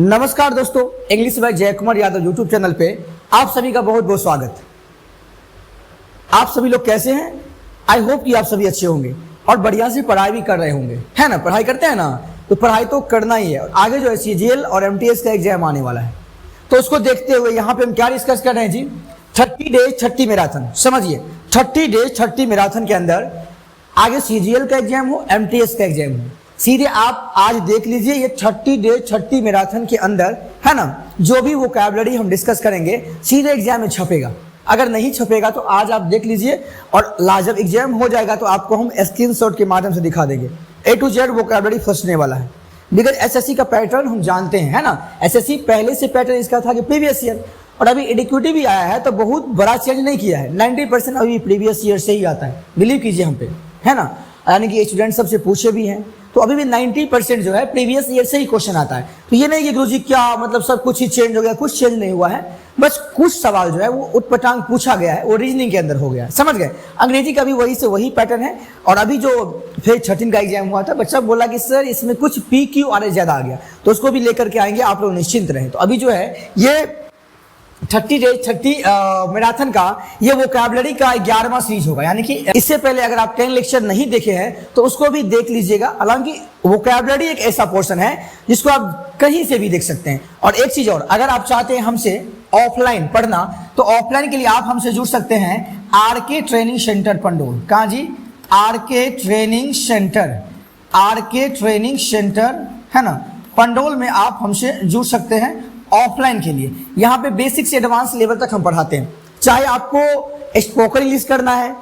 नमस्कार दोस्तों, English by जय कुमार यादव यूट्यूब चैनल पे आप सभी का बहुत बहुत स्वागत। आप सभी लोग कैसे हैं? आई होप कि आप सभी अच्छे होंगे और बढ़िया से पढ़ाई भी कर रहे होंगे, है ना। पढ़ाई करते हैं ना, तो पढ़ाई तो करना ही है। आगे जो है CGL और MTS का एग्जाम आने वाला है, तो उसको देखते हुए यहाँ पे हम क्या डिस्कस कर रहे हैं जी, 30 डेज 30 मैराथन। समझिए, 30 डेज 30 मैराथन के अंदर आगे CGL का एग्जाम हो, MTS का एग्जाम हो, सीधे आप आज देख लीजिए ये 30 डेज 30 मैराथन के अंदर, है ना, जो भी वोकैबुलरी हम डिस्कस करेंगे सीधे एग्जाम में छपेगा। अगर नहीं छपेगा तो आज आप देख लीजिए, और जब एग्जाम हो जाएगा तो आपको हम स्क्रीनशॉट के माध्यम से दिखा देंगे। A to Z वोकैबुलरी फंसने वाला है, बिकॉज SSC का पैटर्न हम जानते हैं, है ना। SSC पहले से पैटर्न इसका था कि प्रीवियस ईयर, और अभी एडिक्विटी भी आया है तो बहुत बड़ा चेंज नहीं किया है। 90% अभी प्रीवियस ईयर से ही आता है, बिलीव कीजिए हम पे, है ना। यानी कि स्टूडेंट सबसे पूछे भी हैं तो अभी भी 90% जो है प्रीवियस ईयर से ही क्वेश्चन आता है। तो ये नहीं कि गुरुजी क्या मतलब सब कुछ ही चेंज हो गया, कुछ चेंज नहीं हुआ है, बस कुछ सवाल जो है वो उटपटांग पूछा गया है, वो रीजनिंग के अंदर हो गया है, समझ गए। अंग्रेजी का भी वही से वही पैटर्न है। और अभी जो फिर 13 का एग्जाम हुआ था, बच्चा बोला कि सर इसमें कुछ PQRS ज्यादा आ गया, तो उसको भी लेकर के आएंगे, आप लोग निश्चिंत रहें। तो अभी जो है ये 30 डेज 30 मैराथन का ये वोकैबुलरी का 11वां सीरीज होगा। यानी कि इससे पहले अगर आप 10 लेक्चर नहीं देखे हैं तो उसको भी देख लीजिएगा। हालांकि वोकैबुलरी एक ऐसा पोर्शन है जिसको आप कहीं से भी देख सकते हैं। और एक चीज और, अगर आप चाहते हैं हमसे ऑफलाइन पढ़ना तो ऑफलाइन के लिए आप हमसे जुड़ सकते हैं RK ट्रेनिंग सेंटर पंडोल। कहाँ जी? RK ट्रेनिंग सेंटर, है ना, पंडोल में आप हमसे जुड़ सकते हैं ऑफलाइन के लिए। यहाँ पे बेसिक से एडवांस लेवल तक हम पढ़ाते हैं। चाहे आपको स्पोकन इंग्लिश करना है,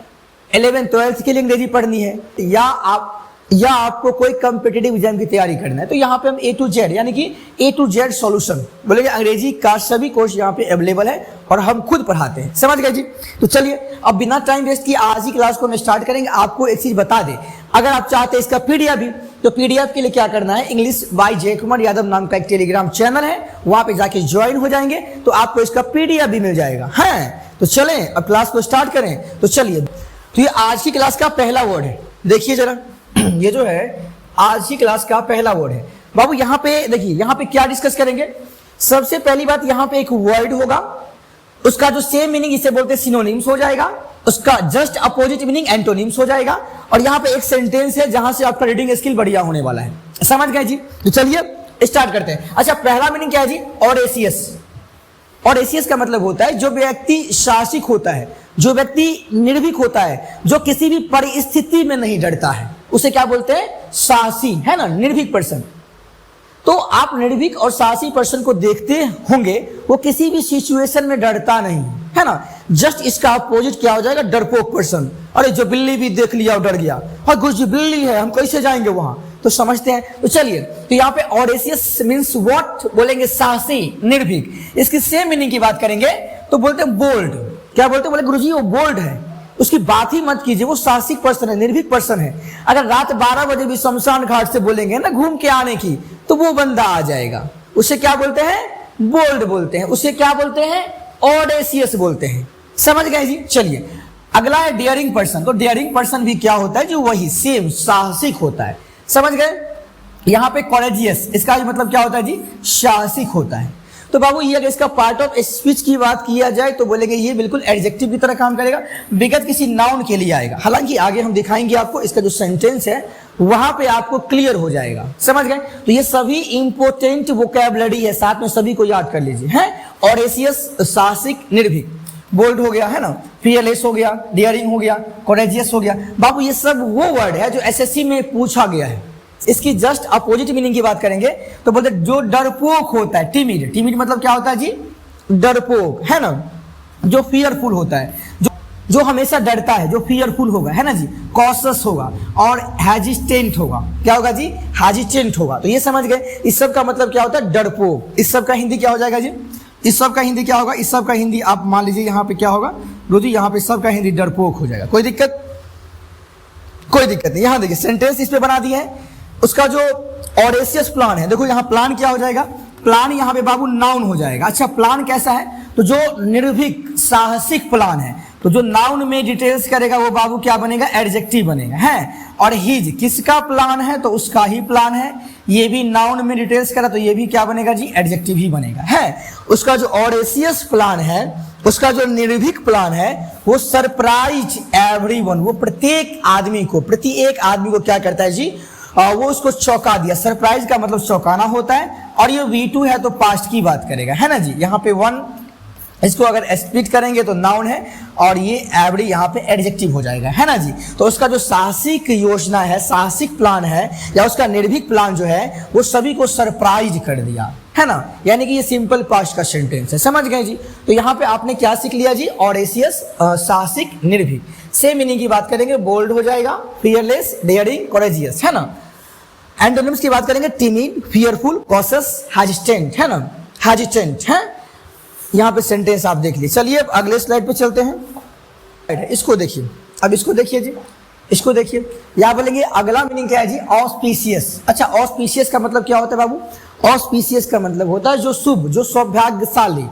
11th 12th के लिए अंग्रेजी पढ़नी है, या आपको कोई कम्पिटिटिव एग्जाम की तैयारी करना है, तो यहाँ पे हम A to Z यानी कि A to Z सॉल्यूशन बोलेंगे। अंग्रेजी का सभी कोर्स यहाँ पे अवेलेबल है और हम खुद पढ़ाते हैं, समझ गए जी। तो चलिए अब बिना टाइम वेस्ट किए आज ही क्लास को हम स्टार्ट करेंगे। आपको एक चीज बता दें, अगर आप चाहते हैं इसका PDF भी, तो PDF के लिए क्या करना है, इंग्लिश बाय जय कुमार यादव नाम का एक टेलीग्राम चैनल है, वहां पे जाके ज्वाइन हो जाएंगे तो आपको इसका PDF भी मिल जाएगा। है तो चलें अब क्लास को स्टार्ट करें। तो चलिए, तो ये आज की क्लास का पहला वर्ड है, देखिए जरा, ये जो है आज की क्लास का पहला वर्ड है बाबू। यहाँ पे देखिए, यहाँ पे क्या डिस्कस करेंगे। सबसे पहली बात, यहाँ पे एक वर्ड होगा, उसका जो सेम मीनिंग इसे बोलते हैं सिनोनिम्स हो जाएगा, उसका जस्ट अपोजिट मीनिंग एंटोनिम्स हो जाएगा। और यहाँ पे एक सेंटेंस है जहां से आपका रीडिंग स्किल बढ़िया होने वाला है, समझ गए जी। तो चलिए स्टार्ट करते हैं। अच्छा, पहला मीनिंग क्या है जी? ऑडेसियस का मतलब होता है जो व्यक्ति साहसिक होता है, जो व्यक्ति निर्भीक होता है, जो किसी भी परिस्थिति में नहीं डरता है, उसे क्या बोलते हैं? साहसी, है ना, निर्भीक पर्सन। तो आप निर्भीक और साहसी पर्सन को देखते होंगे, वो किसी भी सिचुएशन में डरता नहीं, है ना। जस्ट इसका अपोजिट क्या हो जाएगा? डरपोक पर्सन। अरे जो बिल्ली भी देख लिया और डर गया, और गुरुजी बिल्ली है, हम कैसे जाएंगे वहां, तो समझते हैं। तो चलिए, तो यहाँ पे ऑडेसियस मीन्स व्हाट बोलेंगे? साहसी, निर्भीक। इसकी सेम मीनिंग की बात करेंगे तो बोलते हैं बोल्ड। क्या बोलते हैं? बोले गुरुजी वो बोल्ड है, उसकी बात ही मत कीजिए, वो साहसिक पर्सन है, निर्भीक पर्सन है। अगर रात 12 बजे भी शमशान घाट से बोलेंगे ना घूम के आने की, तो वो बंदा आ जाएगा। उसे क्या बोलते हैं? बोल्ड बोलते हैं। उसे क्या बोलते हैं? ऑडेसियस बोलते हैं, समझ गए जी। चलिए अगला है डेयरिंग पर्सन। तो डेयरिंग पर्सन भी क्या होता है? जो वही सेम साहसिक होता है, समझ गए। यहाँ पे कॉरेजियस, इसका मतलब क्या होता है जी? साहसिक होता है। तो बाबू ये अगर इसका पार्ट ऑफ स्पीच की बात किया जाए तो बोलेंगे ये बिल्कुल एडजेक्टिव की तरह काम करेगा, विगत किसी नाउन के लिए आएगा। हालांकि आगे हम दिखाएंगे आपको, इसका जो सेंटेंस है वहां पे आपको क्लियर हो जाएगा, समझ गए। तो ये सभी इंपोर्टेंट वोकैबुलरी है, साथ में सभी को याद कर लीजिए। है ऑडेसियस, साहसिक, निर्भीक, बोल्ड हो गया, है ना, फियरलेस हो गया, डियरिंग हो गया, कोरेजियस हो गया। बाबू ये सब वो वर्ड है जो SSC में पूछा गया है। इसकी जस्ट अपोजिट मीनिंग की बात करेंगे तो बोलते जो डरपोक होता है, टिमिड। टिमिड मतलब क्या होता है जी? डरपोक, है ना, जो फियरफुल होता है, जो हमेशा डरता है, जो फियरफुल होगा, है ना जी, कॉशस होगा और हेजिटेंट होगा। क्या होगा जी? हेजिटेंट होगा। तो ये समझ गए, इस सब का मतलब क्या होता है? डरपोक। इस सब का हिंदी क्या हो जाएगा जी? इस सब का हिंदी क्या होगा? इस सब का हिंदी आप मान लीजिए यहाँ पे क्या होगा रोजी, यहाँ पे सब का हिंदी डरपोक हो जाएगा। कोई दिक्कत? कोई दिक्कत नहीं। यहाँ देखिए सेंटेंस इस पे बना दिया है। उसका जो ऑडेसियस प्लान है, देखो यहाँ प्लान क्या हो जाएगा? प्लान यहाँ पे बाबू नाउन हो जाएगा। अच्छा, प्लान कैसा है? तो जो निर्भीक साहसिक प्लान है, तो तो जो नाउन में डिटेल्स करेगा वो बाबू क्या बनेगा, एडजेक्टिव बनेगा, है। और हिज किसका प्लान है, तो उसका ही प्लान है। ये भी नाउन में डिटेल्स करा तो ये भी क्या बनेगा जी, एडजेक्टिव ही बनेगा, है। उसका जो ऑडेसियस प्लान है, उसका जो निर्भीक प्लान है, वो सरप्राइज एवरीवन, वो प्रत्येक आदमी को क्या करता है जी, वो उसको चौंका दिया। सरप्राइज का मतलब चौंकाना होता है। और ये V2 है तो पास्ट की बात करेगा, है ना जी। यहाँ पे 1 इसको अगर स्प्लिट करेंगे तो नाउन है और ये एवरी यहाँ पे एडजेक्टिव हो जाएगा, है ना जी। तो उसका जो साहसिक योजना है, साहसिक प्लान है या उसका निर्भीक प्लान जो है वो सभी को सरप्राइज कर दिया, है ना। यानी कि ये सिंपल पास्ट का सेंटेंस है, समझ गए जी। तो यहाँ पे आपने क्या सीख लिया जी, ऑडेसियस, साहसिक, निर्भीक। सेम मीनिंग की बात करेंगे, बोल्ड हो जाएगा, फियरलेस, डेयरिंग, कोरेजियस, है ना। एंटोनिम्स की बात करेंगे, टिमिड, फियरफुल, कॉशियस, हेजिटेंट, है ना, हेजिटेंट, है। यहाँ पे सेंटेंस आप देख लीजिए। चलिए अब अगले स्लाइड पे चलते हैं। इसको देखिए, अब इसको देखिए जी, इसको देखिए। यहाँ बोलेंगे अगला मीनिंग क्या है जी, ऑस्पिशियस। अच्छा, ऑस्पिशियस का मतलब क्या होता है बाबू, ऑस्पिशियस का मतलब होता है जो शुभ, जो सौभाग्यशाली,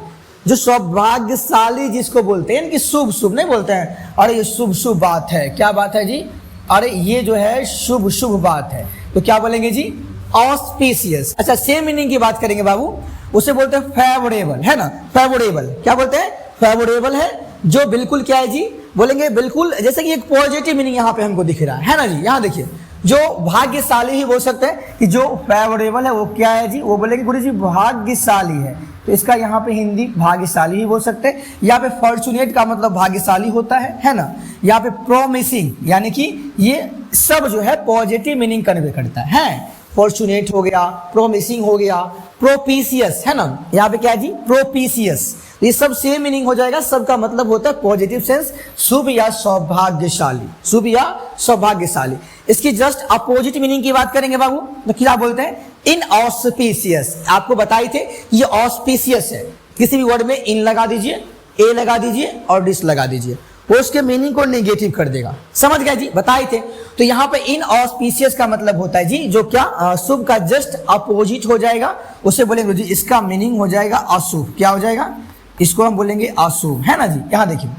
जो सौभाग्यशाली जिसको बोलते हैं कि शुभ, शुभ नहीं बोलते हैं, अरे ये शुभ शुभ बात है, क्या बात है जी, अरे ये जो है शुभ शुभ बात है, तो क्या बोलेंगे जी, ऑस्पिशियस। अच्छा, सेम मीनिंग की बात करेंगे बाबू, उसे बोलते हैं फेवरेबल, है ना, फेवरेबल। क्या बोलते हैं, फेवरेबल है, जो बिल्कुल क्या है जी, बोलेंगे बिल्कुल, जैसे कि एक पॉजिटिव मीनिंग यहाँ पे हमको दिख रहा है ना जी। यहाँ देखिए, जो भाग्यशाली ही बोल सकते हैं कि जो फेवरेबल है वो क्या है जी, वो बोलेंगे गुरु जी भाग्यशाली है, तो इसका यहाँ पे हिंदी भाग्यशाली ही बोल सकते हैं। यहाँ पे फॉर्चुनेट का मतलब भाग्यशाली होता है ना। यहाँ पे प्रोमिसिंग, यानी कि ये सब जो है पॉजिटिव मीनिंग कन्वे करता है। फॉर्चुनेट हो गया, प्रोमिसिंग हो गया, प्रोपिशियस, है ना। यहाँ पे क्या है जी, प्रोपिशियस। ये सब सेम मीनिंग हो जाएगा, सबका मतलब होता है पॉजिटिव सेंस, शुभ या सौभाग्यशाली, शुभ या सौभाग्यशाली। इसकी जस्ट अपोजिट मीनिंग की बात करेंगे बाबू, तो क्या बोलते हैं, इनऑस्पिशियस। आपको बताए थे ये ऑस्पिशियस है, किसी भी वर्ड में इन लगा दीजिए, ए लगा दीजिए और डिस लगा दीजिए, वो उसके मीनिंग को नेगेटिव कर देगा, समझ गए जी, बताए थे। तो यहाँ पे इनऑस्पिशियस का मतलब होता है जी जो क्या, शुभ का जस्ट अपोजिट हो जाएगा, उसे बोलेंगे जी इसका मीनिंग हो जाएगा अशुभ। क्या हो जाएगा, इसको हम बोलेंगे अशुभ, है ना जी। यहाँ देखिए,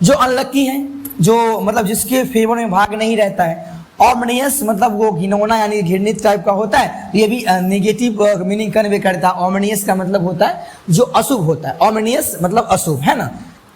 जो अनलक्की है, जो मतलब जिसके फेवर में भाग नहीं रहता है, ऑमनियस मतलब वो घिनौना यानी घृणित टाइप का होता है, ये भी नेगेटिव मीनिंग कन्वे करता है। ऑमनियस का मतलब होता है जो अशुभ होता है, ऑमनियस मतलब अशुभ, है ना।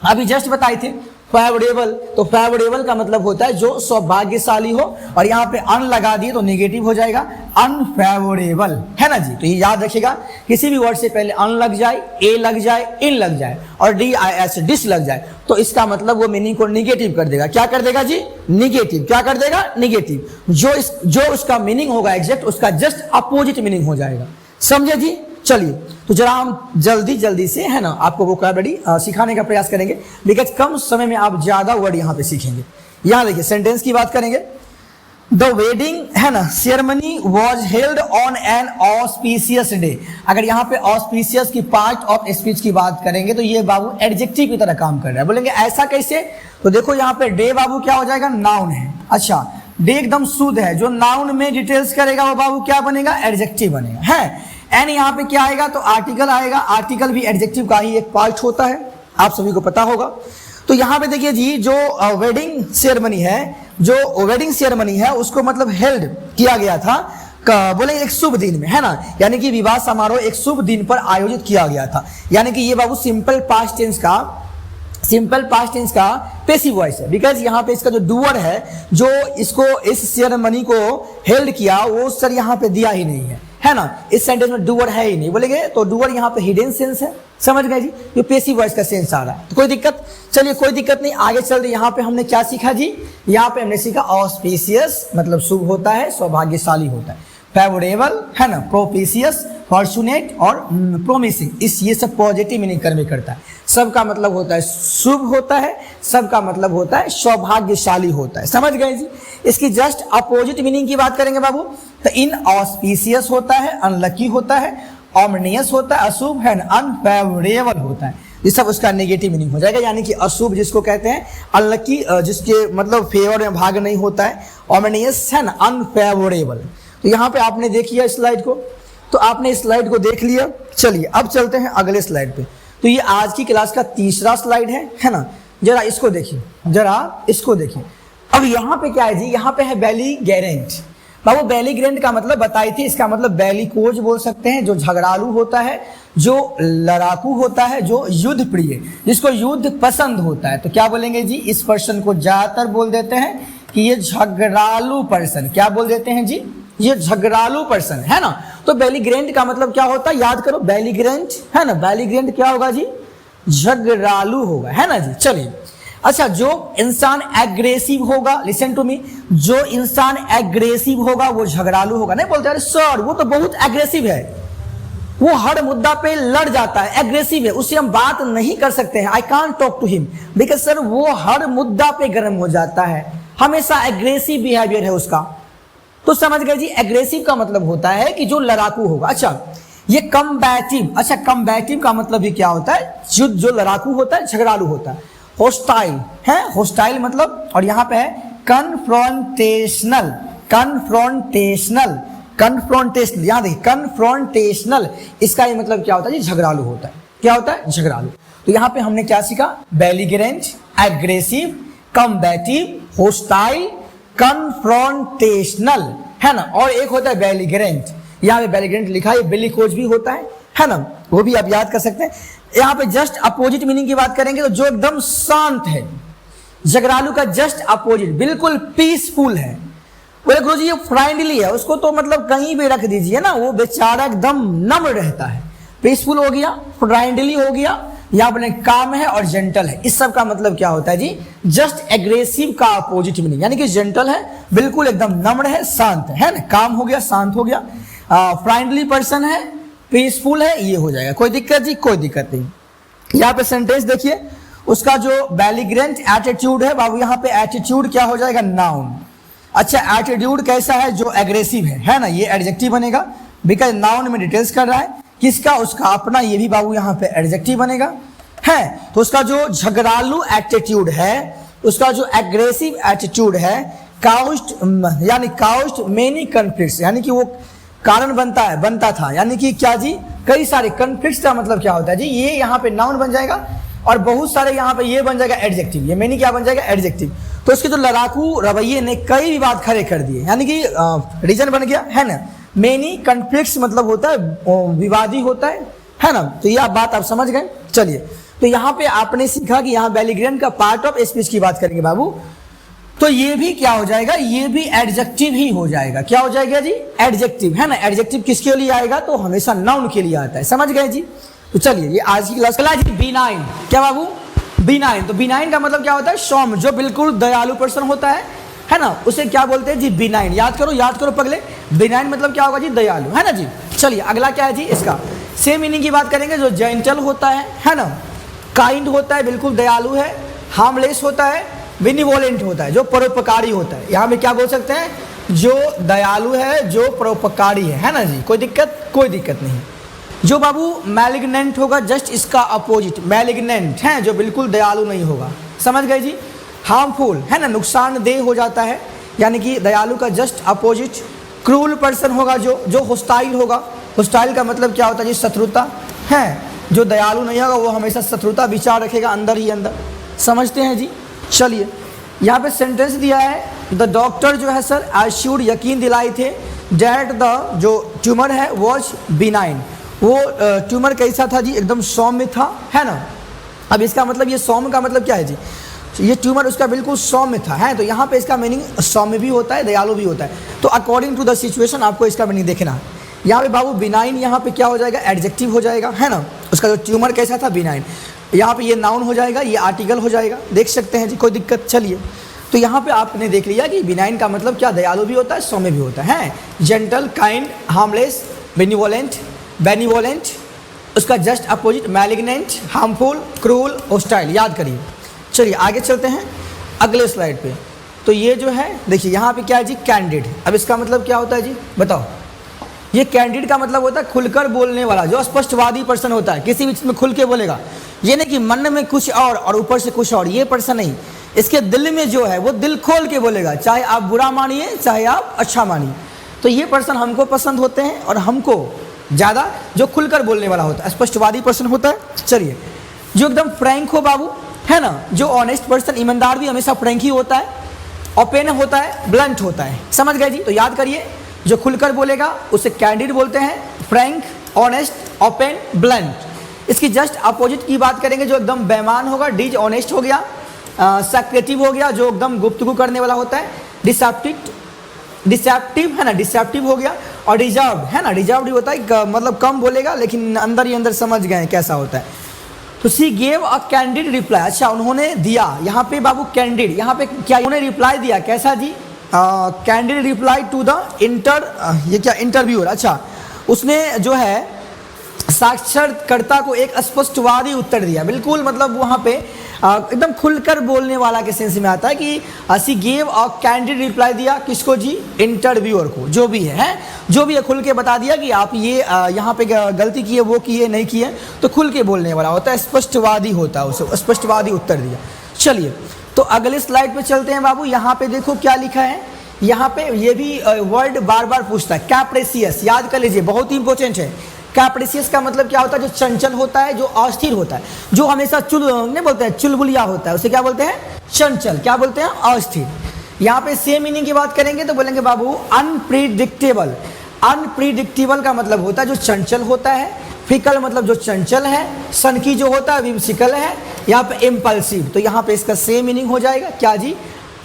अभी जस्ट बताए थे फेवरेबल, तो फेवरेबल का मतलब होता है जो सौभाग्यशाली हो, और यहाँ पे अन लगा दिए तो नेगेटिव हो जाएगा, अनफेवरेबल, है ना जी। तो ये याद रखिएगा, किसी भी वर्ड से पहले अन लग जाए, ए लग जाए, इन लग जाए और DIS डिस लग जाए तो इसका मतलब वो मीनिंग को निगेटिव कर देगा। क्या कर देगा जी, निगेटिव। क्या कर देगा, निगेटिव। जो उसका मीनिंग होगा एग्जैक्ट, उसका जस्ट अपोजिट मीनिंग हो जाएगा, समझे जी। चलिए, तो जरा हम जल्दी से, है ना, आपको वोकैबुलरी सिखाने का प्रयास करेंगे, बिकॉज कम समय में आप ज्यादा वर्ड यहाँ पे सीखेंगे। यहाँ देखिए, सेंटेंस की बात करेंगे, द वेडिंग, है ना, ceremony was held on an auspicious day. अगर यहाँ पे ऑस्पिशियस की पार्ट ऑफ स्पीच की बात करेंगे तो ये बाबू एडजेक्टिव की तरह काम कर रहा है। बोलेंगे ऐसा कैसे, तो देखो यहाँ पे डे बाबू क्या हो जाएगा, नाउन है। अच्छा, डे एकदम शुद्ध है, जो नाउन में डिटेल्स करेगा वो बाबू क्या बनेगा, एडजेक्टिव बनेगा, है। एन यहाँ पे क्या आएगा, तो आर्टिकल आएगा। आर्टिकल भी एडजेक्टिव का ही एक पार्ट होता है, आप सभी को पता होगा। तो यहाँ पे देखिए जी, जो वेडिंग सेरेमनी है, उसको मतलब हेल्ड किया गया था, बोले एक शुभ दिन में, है ना, यानी कि विवाह समारोह एक शुभ दिन पर आयोजित किया गया था। यानी कि ये बाबू सिंपल पास्ट टेंस का पैसिव वॉइस है, बिकॉज यहाँ पे इसका जो डूअर है, जो इसको इस सेरेमनी को हेल्ड किया, वो सर यहाँ पे दिया ही नहीं है ना। इस सेंटेंस में डूअर है ही नहीं, बोलेंगे तो डूअर यहाँ पे हिडन सेंस है, समझ गए जी। ये पैसिव वॉइस का सेंस आ रहा है, तो कोई दिक्कत, चलिए कोई दिक्कत नहीं, आगे चल रहे। यहाँ पे हमने क्या सीखा जी, यहाँ पे हमने सीखा ऑस्पिशियस मतलब शुभ होता है, सौभाग्यशाली होता है, फेवरेबल, है ना, प्रोपिशियस, फॉर्चुनेट और प्रोमिसिंग, ये सब पॉजिटिव मीनिंग कन्वे करता है। सबका मतलब होता है शुभ होता है, सबका मतलब होता है सौभाग्यशाली होता है, समझ गए जी। इसकी जस्ट अपोजिट मीनिंग की बात करेंगे बाबू, तो इनऑस्पिशियस होता है, अनलकी होता है, ऑमनियस होता है, अशुभ है, अनफेवरेबल होता है। ये सब उसका नेगेटिव मीनिंग हो जाएगा, यानी कि अशुभ जिसको कहते हैं, अनलकी जिसके मतलब फेवर में भाग नहीं होता है, ऑमनियस है ना, अनफेवरेबल। तो यहाँ पे आपने देखिए स्लाइड को, तो आपने स्लाइड को देख लिया। चलिए अब चलते हैं अगले स्लाइड पे। तो ये आज की क्लास का तीसरा स्लाइड है ना। जरा इसको देखिए, जरा इसको देखिए। अब यहाँ पे क्या है जी, यहाँ पे है बेलीगेरेंट। बाबू बेलीगेरेंट का मतलब बताई थी, इसका मतलब बेलिकोज बोल सकते हैं, जो झगड़ालू होता है, जो लड़ाकू होता है, जो युद्ध प्रिय, जिसको युद्ध पसंद होता है। तो क्या बोलेंगे जी, इस पर्सन को ज्यादातर बोल देते हैं कि ये झगड़ालू पर्सन। क्या बोल देते हैं जी, ये झगड़ालू पर्सन है ना। तो बेलीगेरेंट का मतलब क्या होता है, याद करो, बेलीगेरेंट है ना, बेलीगेरेंट क्या होगा जी, झगड़ालू होगा, है ना जी। चलिए, अच्छा, जो इंसान एग्रेसिव होगा, लिसन टू मी, जो इंसान एग्रेसिव होगा वो झगड़ालू होगा। नहीं बोलते अरे सर वो तो बहुत एग्रेसिव है, वो हर मुद्दा पे लड़ जाता है, एग्रेसिव है, उससे हम बात नहीं कर सकते हैं, I can't talk to him because sir वो हर मुद्दा पे गर्म हो जाता है, हमेशा एग्रेसिव बिहेवियर है उसका। तो समझ गए जी, एग्रेसिव का मतलब होता है कि जो लड़ाकू होगा। अच्छा, ये कम्बैटिव, अच्छा कम्बैटिव का मतलब भी क्या होता है, जो लड़ाकू होता है, झगड़ालू होता है। होस्टाइल है, होस्टाइल मतलब, और यहाँ पे है कन्फ्रंटेशनल, कन्फ्रंटेशनल, कन्फ्रंटेशनल, याद है कन्फ्रंटेशनल, इसका ये मतलब क्या होता है जी, झगड़ालू होता है। क्या होता है, झगड़ालू। तो यहाँ पे हमने क्या सीखा, बेलीगेरेंट, एग्रेसिव, कम्बैटिव, होस्टाइल, कन्फ्रंटेशनल, है ना। और एक होता है बेलीगेरेंट, यहाँ पे बेलीगेरेंट लिखा है, बेलिकोज भी होता है ना, वो भी आप याद कर सकते हैं। यहाँ पे जस्ट अपोजिट मीनिंग की बात करेंगे तो जो एकदम शांत है, झगड़ालू का जस्ट अपोजिट, बिल्कुल पीसफुल है। बोले गुरुजी ये फ्रेंडली है, उसको तो मतलब कहीं भी रख दीजिए ना, वो बेचारा एकदम नम्र रहता है। पीसफुल हो गया, फ्रेंडली हो गया, या अपने काम है और जेंटल है। इस सब का मतलब क्या होता है जी, जस्ट एग्रेसिव का अपोजिट मीनिंग, यानी कि जेंटल है, बिल्कुल एकदम नम्र है, शांत है ना, काम हो गया, शांत हो गया, फ्रेंडली पर्सन है, पीसफुल है, ये हो जाएगा। कोई दिक्कत जी, कोई दिक्कत नहीं। यहाँ पे सेंटेंस देखिए, उसका जो बेलीगेरेंट एटीट्यूड है बाबू, यहाँ पे एटीट्यूड क्या हो जाएगा, नाउन। अच्छा, एटीट्यूड कैसा है, जो एग्रेसिव है ना, ये एडजेक्टिव बनेगा, बिकॉज नाउन में डिटेल्स कर रहा है, किसका, उसका अपना, ये भी बाबू यहाँ पे एडजेक्टिव बनेगा, है। तो उसका जो झगड़ालू एटीट्यूड है, उसका जो एग्रेसिव एटीट्यूड है, काउस्ट, यानी काउस्ट मेनी कन्फ्लिक्ट्स, यानी कि वो कारण बनता था, यानी कि क्या जी, कई सारे कन्फ्लिक्ट्स का मतलब क्या होता है जी, ये यहाँ पे नाउन बन जाएगा, और बहुत सारे यहाँ पे ये बन जाएगा एडजेक्टिव, ये मेनी क्या बन जाएगा, एडजेक्टिव। तो उसके जो लड़ाकू रवैये ने कई विवाद खड़े कर दिए, यानी कि रीजन बन गया, है ना। मेनी कन्फ्लिक्ट्स मतलब होता है विवादी होता है ना। तो यह बात आप समझ गए। चलिए, तो यहाँ पे आपने सीखा कि यहाँ बेलीगेरेंट का पार्ट ऑफ स्पीच की बात करेंगे बाबू, तो ये भी क्या हो जाएगा, ये भी एडजेक्टिव ही हो जाएगा। क्या हो जाएगा जी, एडजेक्टिव, है ना। एडजेक्टिव किसके लिए आएगा, तो हमेशा नाउन के लिए आता है, समझ गए जी। तो चलिए, ये आज की क्लास चला जी। B9 क्या बाबू, B9। तो B9 का मतलब क्या होता है, सौम्य, जो बिल्कुल दयालु पर्सन होता है ना, उसे क्या बोलते हैं जी, B9। याद करो पगले, B9 मतलब क्या होगा जी, दयालु, है ना जी। चलिए, अगला क्या है जी, इसका सेम मीनिंग की बात करेंगे, जो जेंटल होता है ना, काइंड होता है, बिल्कुल दयालु है, हार्मलेस होता है, बेनिवोलेंट होता है, जो परोपकारी होता है। यहाँ पे क्या बोल सकते हैं, जो दयालु है, जो परोपकारी है ना जी। कोई दिक्कत नहीं। जो बाबू मैलिग्नेंट होगा, जस्ट इसका अपोजिट, मैलिग्नेंट है, जो बिल्कुल दयालु नहीं होगा, समझ गए जी। हार्मफुल है ना, नुकसानदेह हो जाता है, यानी कि दयालु का जस्ट अपोजिट। क्रूल पर्सन होगा, जो होस्टाइल होगा। होस्टाइल का मतलब क्या होता है जी, शत्रुता है। जो दयालु नहीं होगा वो हमेशा शत्रुता विचार रखेगा अंदर ही अंदर, समझते हैं जी। चलिए, यहाँ पे सेंटेंस दिया है, द डॉक्टर जो है सर एश्योर्ड, यकीन दिलाए थे, डैट द जो ट्यूमर है वॉज B9, वो ट्यूमर कैसा था जी, एकदम सौम्य था, है ना। अब इसका मतलब, ये सौम्य का मतलब क्या है जी, ये ट्यूमर उसका बिल्कुल सौम्य था, है। तो यहाँ पे इसका मीनिंग सौम्य भी होता है, दयालु भी होता है। तो अकॉर्डिंग टू द सिचुएशन आपको इसका मीनिंग देखना है। यहाँ पे बाबू B9 यहाँ पे क्या हो जाएगा, एडजेक्टिव हो जाएगा, है ना। उसका जो ट्यूमर कैसा था, B9, यहाँ पे ये नाउन हो जाएगा, ये आर्टिकल हो जाएगा, देख सकते हैं जी, कोई दिक्कत। चलिए, तो यहाँ पे आपने देख लिया कि B9 का मतलब क्या, दयालु भी होता है, सौम्य भी होता है। जेंटल, काइंड, हार्मलेस, बेनिवोलेंट, उसका just opposite malignant, harmful, cruel, hostile, याद करिए। चलिए आगे चलते हैं अगले स्लाइड पे। तो ये जो है देखिए, यहाँ पे क्या है जी, कैंडिड। अब इसका मतलब क्या होता है जी, बताओ। ये कैंडिड का मतलब होता है खुलकर बोलने वाला, जो स्पष्टवादी पर्सन होता है, किसी भी चीज़ में खुल के बोलेगा। ये नहीं कि मन में कुछ और ऊपर से कुछ और, ये पर्सन नहीं। इसके दिल में जो है वो दिल खोल के बोलेगा, चाहे आप बुरा मानिए चाहे आप अच्छा मानिए। तो ये पर्सन हमको पसंद होते हैं, और हमको ज़्यादा जो खुलकर बोलने वाला होता है, स्पष्टवादी पर्सन होता है। चलिए, जो एकदम फ्रैंक हो बाबू, है ना। जो ऑनेस्ट पर्सन, ईमानदार भी हमेशा फ्रैंक ही होता है, ओपन होता है, ब्लंट होता है। समझ गए जी। तो याद करिए, जो खुलकर बोलेगा उसे कैंडिड बोलते हैं, फ्रैंक, ऑनेस्ट, ओपन, ब्लंट। इसकी जस्ट अपोजिट की बात करेंगे, जो एकदम बेईमान होगा, डिज ऑनेस्ट हो गया, सेक्रेटिव हो गया, जो एकदम गुफ्तगू करने वाला होता है, डिसेप्टिव है ना, डिसेप्टिव हो गया, और रिजर्व है ना, रिजर्व भी होता है, मतलब कम बोलेगा लेकिन अंदर ही अंदर समझ गए कैसा होता है। तो सी गेव अ कैंडिड रिप्लाई, अच्छा उन्होंने दिया, यहाँ पे बाबू कैंडिड, यहाँ पे क्या उन्होंने रिप्लाई दिया, कैसा जी, कैंडिड रिप्लाई टू द ये क्या इंटरव्यूअर, अच्छा उसने जो है साक्षात्कारकर्ता को एक स्पष्टवादी उत्तर दिया। बिल्कुल मतलब वहाँ पे एकदम खुलकर बोलने वाला के सेंस में आता है कि सी गेव अ कैंडिड रिप्लाई दिया, किसको जी, इंटरव्यूअर को, जो भी है जो भी है, खुल के बता दिया कि आप ये यहाँ पे गलती की है, वो की है, नहीं की है, तो खुल के बोलने वाला होता है, स्पष्टवादी होता है, उसे स्पष्टवादी उत्तर दिया। चलिए तो अगले स्लाइड पे चलते हैं बाबू। यहाँ पे देखो क्या लिखा है, यहाँ पे ये भी वर्ड बार बार पूछता है, कैप्रेसियस, याद कर लीजिए, बहुत ही इंपॉर्टेंट है। कैप्रिसियस का मतलब क्या होता है, जो चंचल होता है, जो अस्थिर होता है, जो हमेशा नहीं बोलते हैं चुलबुलिया होता है, उसे क्या बोलते हैं, चंचल, क्या बोलते हैं, अस्थिर। यहाँ पे सेम मीनिंग की बात करेंगे तो बोलेंगे बाबू अनप्रिडिक्टेबल। अनप्रिडिक्टेबल का मतलब होता है जो चंचल होता है, फिकल मतलब जो चंचल है, सनकी जो होता है विमसिकल है, यहाँ पे इम्पल्सिव, तो यहाँ पे इसका सेम मीनिंग हो जाएगा, क्या जी,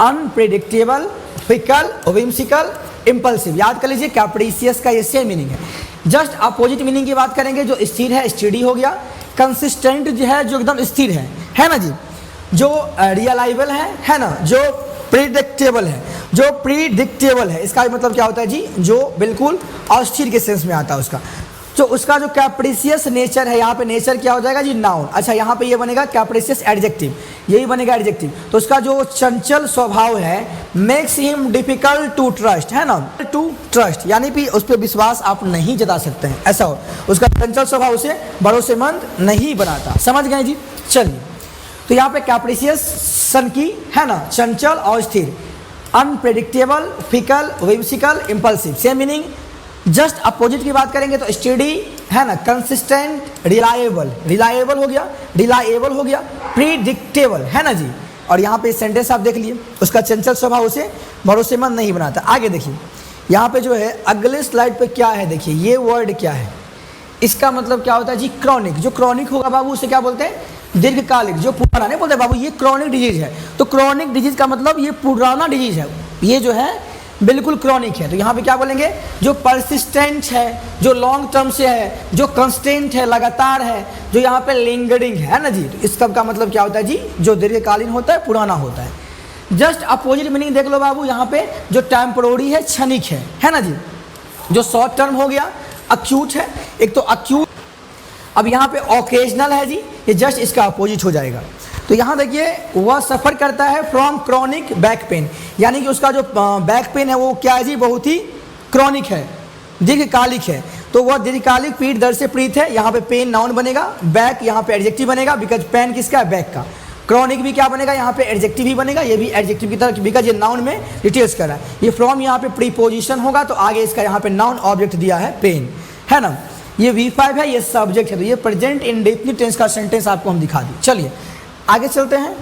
अनप्रिडिक्टेबल, फिकल, विमसिकल, इम्पल्सिव। याद कर लीजिए, कैप्रिसियस का ये सेम मीनिंग है। जस्ट अपोजिट मीनिंग की बात करेंगे, जो स्थिर है, स्टडी हो गया, कंसिस्टेंट जो है, जो एकदम स्थिर है ना जी, जो रियलाइबल है ना, जो प्रिडिक्टेबल है, जो प्रिडिक्टेबल है, इसका मतलब क्या होता है जी, जो बिल्कुल अस्थिर के सेंस में आता है उसका। तो उसका जो कैप्रिसियस नेचर है, यहाँ पे नेचर क्या हो जाएगा जी, नाउन। अच्छा यहाँ पे ये बनेगा कैप्रिसियस एडजेक्टिव, यही बनेगा एडजेक्टिव। तो उसका जो चंचल स्वभाव है, makes him difficult to trust, है ना, टू ट्रस्ट, यानी कि उस पर विश्वास आप नहीं जता सकते हैं, ऐसा हो, उसका चंचल स्वभाव उसे भरोसेमंद नहीं बनाता। समझ गए जी। चलिए तो यहाँ पे कैप्रिसियस सनकी है ना, चंचल और स्थिर, unpredictable, fickle, whimsical, impulsive, same meaning. Just opposite की बात करेंगे तो स्टडी है ना, कंसिस्टेंट, रिलायबल, रिलायबल हो गया, रिलायबल हो गया, प्रिडिक्टेबल है ना जी। और यहाँ पे सेंटेंस आप देख लिए, उसका चंचल स्वभाव उसे भरोसेमंद नहीं बनाता। आगे देखिए, यहाँ पे जो है अगले स्लाइड पे क्या है, देखिए ये वर्ड क्या है, इसका मतलब क्या होता है जी, क्रॉनिक। जो क्रॉनिक होगा बाबू उसे क्या बोलते हैं, दीर्घकालिक, जो पुराना नहीं बोलते बाबू, ये क्रॉनिक डिजीज है। तो क्रॉनिक डिजीज का मतलब ये पुराना डिजीज है, ये जो है बिल्कुल क्रॉनिक है। तो यहाँ पे क्या बोलेंगे, जो परसिस्टेंट है, जो लॉन्ग टर्म से है, जो कंस्टेंट है, लगातार है, जो यहाँ पे लिंगरिंग है ना जी। तो इस सब का मतलब क्या होता है जी, जो दीर्घकालीन होता है, पुराना होता है। जस्ट अपोजिट मीनिंग देख लो बाबू, यहाँ पे जो टेम्पोररी है, क्षणिक है ना जी। जो शॉर्ट टर्म हो गया, अक्यूट है, एक तो अक्यूट। अब यहाँ पे ओकेजनल है जी, ये जस्ट इसका अपोजिट हो जाएगा। तो यहाँ देखिए, वह सफ़र करता है फ्रॉम क्रॉनिक बैक पेन, यानी कि उसका जो बैक पेन है वो क्या है जी, बहुत ही क्रॉनिक है, दीर्घकालिक है। तो वह दीर्घकालिक पीठ दर्द से पीड़ित है। यहाँ पे पेन नाउन बनेगा, बैक यहाँ पे एडजेक्टिव बनेगा, बिकॉज पेन किसका है, बैक का। क्रॉनिक भी क्या बनेगा, यहाँ पे एडजेक्टिव ही बनेगा, ये भी एडजेक्टिव की तरह, बिकॉज ये नाउन में डिटेल्स कर रहा है। ये फ्रॉम यहाँ पे प्रीपोजिशन होगा, तो आगे इसका यहाँ पे नाउन ऑब्जेक्ट दिया है, पेन है ना। ये V5 है, ये सब्जेक्ट है, तो ये प्रेजेंट इंडेफिनिट टेंस का सेंटेंस आपको हम दिखा दी। चलिए आगे चलते हैं,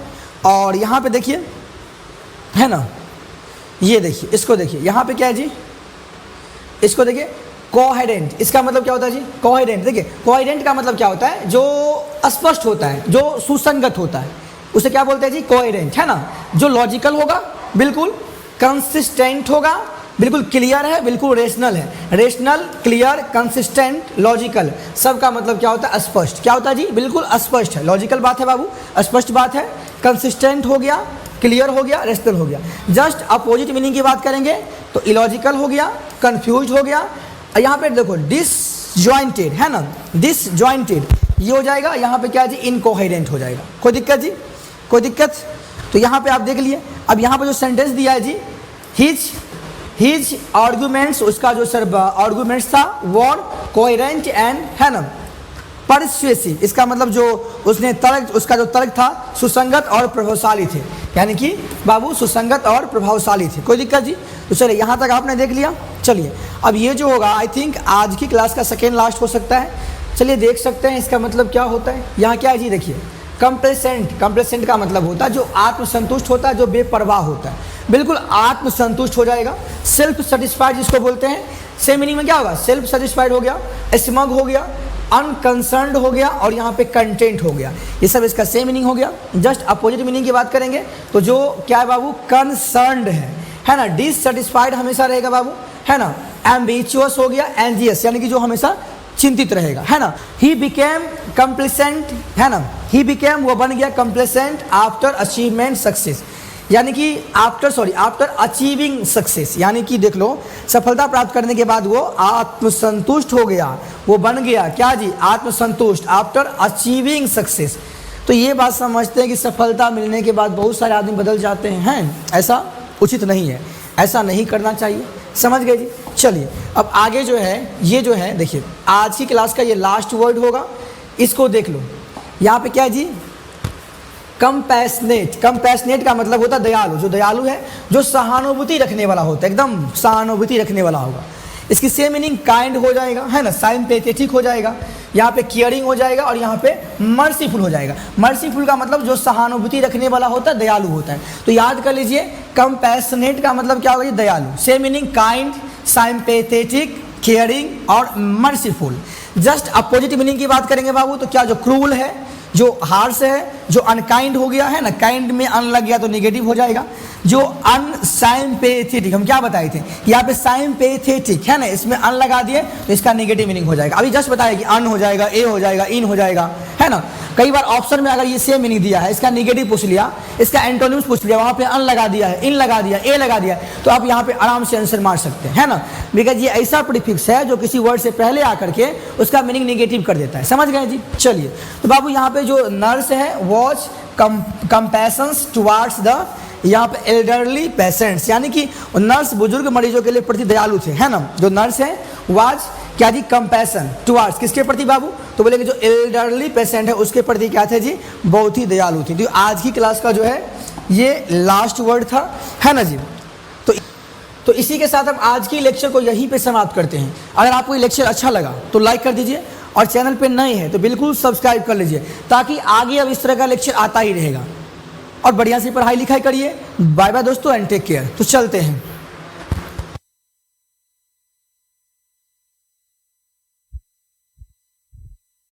और यहाँ पे देखिए है ना, ये देखिए, इसको देखिए, यहाँ पे क्या है जी, इसको देखिए, कोहेरेंट। इसका मतलब क्या होता है जी, कोहेरेंट। देखिए कोहेरेंट का मतलब क्या होता है, जो स्पष्ट होता है, जो सुसंगत होता है, उसे क्या बोलते हैं जी, कोहेरेंट है ना। जो लॉजिकल होगा, बिल्कुल कंसिस्टेंट होगा, बिल्कुल क्लियर है, बिल्कुल रेशनल है। रेशनल, क्लियर, कंसिस्टेंट, लॉजिकल, सबका मतलब क्या होता है, स्पष्ट। क्या होता है जी, बिल्कुल स्पष्ट है, लॉजिकल बात है बाबू, स्पष्ट बात है। कंसिस्टेंट हो गया, क्लियर हो गया, रेशनल हो गया। जस्ट अपोजिट मीनिंग की बात करेंगे तो इलॉजिकल हो गया, कंफ्यूज हो गया। यहाँ पे देखो डिसजॉइंटेड है ना, डिसजॉइंटेड ये हो जाएगा। यहाँ पे क्या है जी, इनकोहेरेंट हो जाएगा। कोई दिक्कत जी, कोई दिक्कत। तो यहाँ पे आप देख लिए। अब यहाँ पे जो सेंटेंस दिया है जी, हिज आर्गूमेंट्स, उसका जो सर आर्गूमेंट्स था, वर कोहेरेंट एंड है ना परसुएसिव। इसका मतलब जो उसने तर्क, उसका जो तर्क था, सुसंगत और प्रभावशाली थे, यानी कि बाबू सुसंगत और प्रभावशाली थे। कोई दिक्कत जी। तो चलिए यहाँ तक आपने देख लिया। चलिए अब ये जो होगा, आई थिंक आज की क्लास का सेकेंड लास्ट हो सकता है। चलिए देख सकते हैं इसका मतलब क्या होता है। यहाँ क्या है जी, देखिए कंप्लेसेंट, कंप्लेसेंट का मतलब होता है जो आत्मसंतुष्ट होता है, जो बेपरवाह होता है, बिल्कुल आत्मसंतुष्ट हो जाएगा। सेल्फ सेटिस्फाइड जिसको बोलते हैं, सेम मीनिंग में क्या होगा, सेल्फ सेटिस्फाइड हो गया, स्मग हो गया, अनकंसर्न्ड हो गया और यहाँ पे कंटेंट हो गया। ये सब इसका सेम मीनिंग हो गया। जस्ट अपोजिट मीनिंग की बात करेंगे तो जो क्या है बाबू, कंसर्न्ड है ना। डिससेटिस्फाइड हमेशा रहेगा बाबू, है ना। एम्बिचुअस हो गया, एंजियस यानी कि जो हमेशा चिंतित रहेगा, है ना। ही बिकेम कंप्लेसेंट, है ना, ही बिकेम वो बन गया कंप्लेसेंट आफ्टर अचीवमेंट सक्सेस, यानी कि आफ्टर अचीविंग सक्सेस, यानी कि देख लो सफलता प्राप्त करने के बाद वो आत्मसंतुष्ट हो गया, वो बन गया क्या जी, आत्मसंतुष्ट आफ्टर अचीविंग सक्सेस। तो ये बात समझते हैं कि सफलता मिलने के बाद बहुत सारे आदमी बदल जाते हैं, ऐसा उचित नहीं है, ऐसा नहीं करना चाहिए। समझ गए जी। चलिए अब आगे जो है, ये जो है देखिए आज की क्लास का ये लास्ट वर्ड होगा, इसको देख लो। यहाँ पे क्या है जी, कंपैशनेट। कंपैशनेट का मतलब होता है दयालु, जो दयालु है, जो सहानुभूति रखने वाला होता है, एकदम सहानुभूति रखने वाला होगा। इसकी सेम मीनिंग काइंड हो जाएगा, है ना, साइम्पैथेटिक हो जाएगा, यहाँ पे केयरिंग हो जाएगा और यहाँ पे मर्सीफुल हो जाएगा। मर्सीफुल का मतलब जो सहानुभूति रखने वाला होता है, दयालु होता है। तो याद कर लीजिए कंपैशनेट का मतलब क्या होगा, दयालु। सेम मीनिंग काइंड, साइम्पैथेटिक, केयरिंग और मर्सीफुल। जस्ट अपोजिट मीनिंग की बात करेंगे बाबू तो क्या, जो क्रूल है, जो हार्श है, जो अनकाइंड हो गया, है ना, काइंड में अन लग गया तो नेगेटिव हो जाएगा। जो अनसाइम्पैथेटिक, हम क्या बताए थे यहाँ पे साइम्पैथेटिक, है ना, इसमें अन लगा दिए तो इसका नेगेटिव मीनिंग हो जाएगा। अभी जस्ट बताया कि अन हो जाएगा, ए हो जाएगा, इन हो जाएगा, है ना। कई बार ऑप्शन में अगर ये सेम मीनिंग दिया है, इसका नेगेटिव पूछ लिया, इसका एंटोनिम्स पूछ लिया, वहाँ पे अन लगा दिया है, इन लगा दिया, ए लगा दिया, तो आप यहाँ पे आराम से आंसर मार सकते हैं, है ना। बिकॉज ये ऐसा प्रीफिक्स है जो किसी वर्ड से पहले आकर के उसका मीनिंग नेगेटिव कर देता है। समझ गए जी। चलिए तो बाबू यहाँ पे जो नर्स है, वॉच कंपैशंस टुवार्ड्स द, यहाँ पे एल्डरली पेशेंट्स, यानी कि नर्स बुजुर्ग मरीजों के लिए प्रति दयालु थे, है ना। जो नर्स है वाज क्या जी, कंपैशन टुवार्ड्स, किसके प्रति बाबू, तो बोलेंगे जो एल्डरली पेशेंट है उसके प्रति क्या थे जी, बहुत ही दयालु थी। तो आज की क्लास का जो है ये लास्ट वर्ड था, है ना जी। तो इसी के साथ हम आज की लेक्चर को यहीं पे समाप्त करते हैं। अगर आपको ये लेक्चर अच्छा लगा तो लाइक कर दीजिए और चैनल पे नए हैं तो बिल्कुल सब्सक्राइब कर लीजिए, ताकि आगे अब इस तरह का लेक्चर आता ही रहेगा। और बढ़िया से पढ़ाई लिखाई करिए। बाय बाय दोस्तों एंड टेक केयर। तो चलते हैं।